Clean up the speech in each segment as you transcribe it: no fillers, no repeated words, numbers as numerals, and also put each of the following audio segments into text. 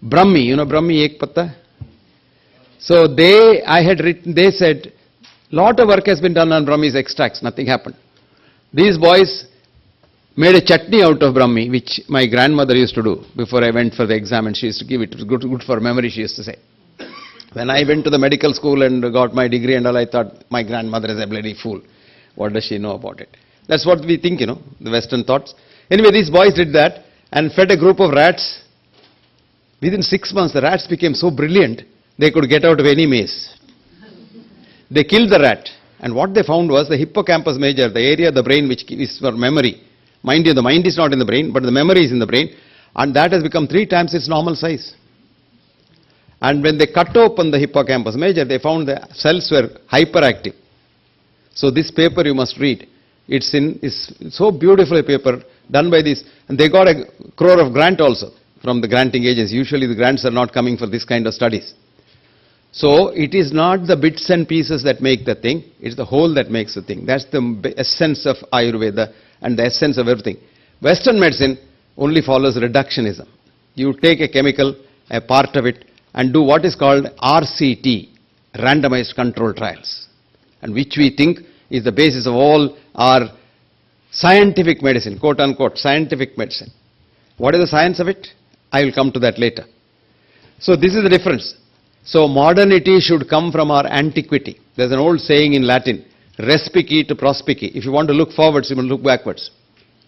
Brahmi, you know Brahmi ek patta? So they said, lot of work has been done on Brahmi's extracts, nothing happened. These boys made a chutney out of Brahmi, which my grandmother used to do before I went for the exam, and she used to give it. It was good for memory, she used to say. When I went to the medical school and got my degree and all, I thought, my grandmother is a bloody fool. What does she know about it? That's what we think, you know, the Western thoughts. Anyway, these boys did that and fed a group of rats. Within 6 months, the rats became so brilliant, they could get out of any maze. They killed the rat. And what they found was the hippocampus major, the area of the brain which is for memory. Mind you, the mind is not in the brain, but the memory is in the brain. And that has become 3 times its normal size. And when they cut open the hippocampus major, they found the cells were hyperactive. So this paper you must read. It's so beautiful a paper done by this. And they got a crore of grant also from the granting agency. Usually the grants are not coming for this kind of studies. So it is not the bits and pieces that make the thing, it's the whole that makes the thing. That's the essence of Ayurveda and the essence of everything. Western medicine only follows reductionism. You take a chemical, a part of it, and do what is called RCT, randomized control trials, and which we think is the basis of all our scientific medicine, quote unquote, scientific medicine. What is the science of it? I will come to that later. So this is the difference. So modernity should come from our antiquity. There's an old saying in Latin, respice to prospice. If you want to look forwards, you must look backwards.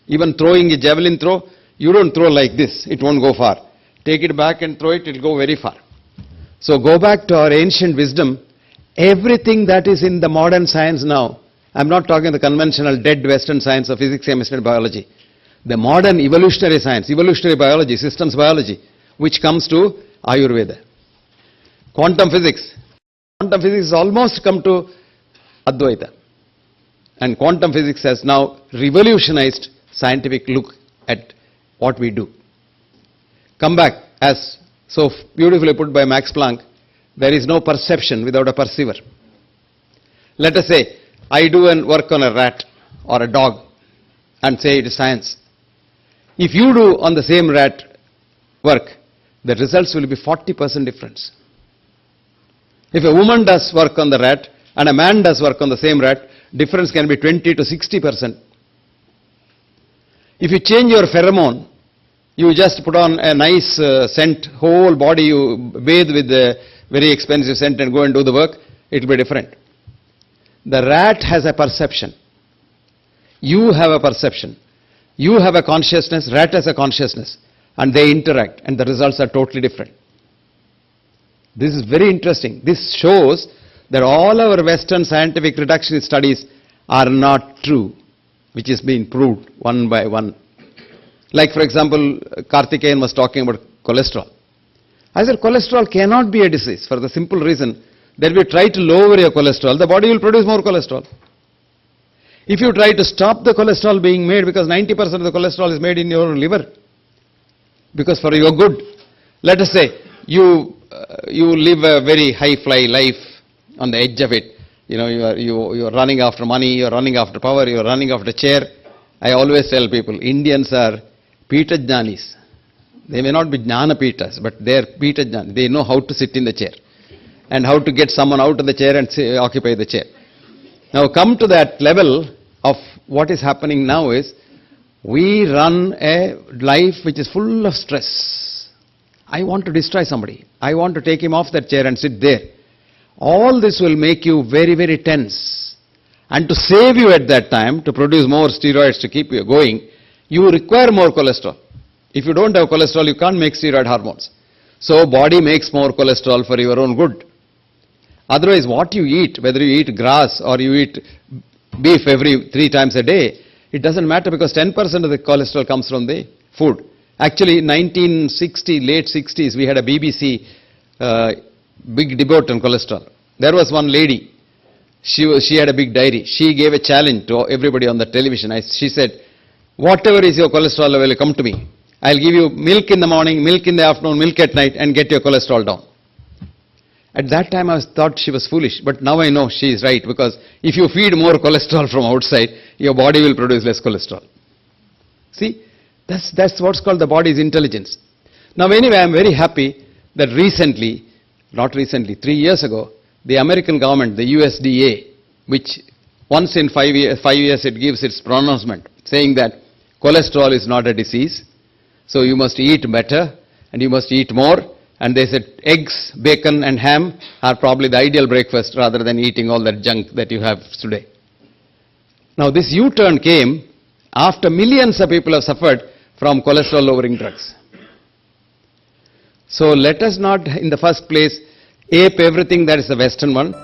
Even throwing a javelin throw, you don't throw like this, it won't go far. Take it back and throw it, it'll go very far. So go back to our ancient wisdom. Everything that is in the modern science now, I'm not talking the conventional dead Western science of physics, chemistry and biology. The modern evolutionary science, evolutionary biology, systems biology, which comes to Ayurveda. Quantum physics. Quantum physics has almost come to Advaita. And quantum physics has now revolutionized scientific look at what we do. Come back, as so beautifully put by Max Planck, there is no perception without a perceiver. Let us say, I do work on a rat or a dog and say it is science. If you do on the same rat work, the results will be 40% difference. If a woman does work on the rat and a man does work on the same rat, difference can be 20 to 60%. If you change your pheromone, you just put on a nice scent, whole body you bathe with a very expensive scent and go and do the work, it will be different. The rat has a perception. You have a perception. You have a consciousness, rat has a consciousness, and they interact and the results are totally different. This is very interesting. This shows that all our Western scientific reductionist studies are not true, which is being proved one by one. Like for example, Karthikeyan was talking about cholesterol. I said cholesterol cannot be a disease for the simple reason that if you try to lower your cholesterol, the body will produce more cholesterol. If you try to stop the cholesterol being made, because 90% of the cholesterol is made in your liver, because for your good, let us say you live a very high-fly life on the edge of it. You know, you are running after money, you are running after power, you are running after chair. I always tell people, Indians are Pita Jnanis. They may not be Jnana Pitas, but they are Pita Jnanis. They know how to sit in the chair and how to get someone out of the chair and occupy the chair. Now come to that level of what is happening now is, we run a life which is full of stress. I want to destroy somebody. I want to take him off that chair and sit there. All this will make you very, very tense. And to save you at that time, to produce more steroids to keep you going, you require more cholesterol. If you don't have cholesterol, you can't make steroid hormones. So body makes more cholesterol for your own good. Otherwise, what you eat, whether you eat grass or you eat beef every 3 times a day, it doesn't matter, because 10% of the cholesterol comes from the food. Actually, in 1960, late 60s, we had a BBC big debate on cholesterol. There was one lady, she had a big diary. She gave a challenge to everybody on the television. She said, whatever is your cholesterol level, come to me. I'll give you milk in the morning, milk in the afternoon, milk at night, and get your cholesterol down. At that time, I thought she was foolish, but now I know she is right, because if you feed more cholesterol from outside, your body will produce less cholesterol. See, that's what's called the body's intelligence. Now anyway, I'm very happy that recently, not recently, 3 years ago, the American government, the USDA, which once in 5 years it gives its pronouncement, saying that cholesterol is not a disease, so you must eat better and you must eat more. And they said eggs, bacon and ham are probably the ideal breakfast rather than eating all that junk that you have today. Now this U-turn came after millions of people have suffered from cholesterol lowering drugs. So let us not in the first place ape everything that is the Western one.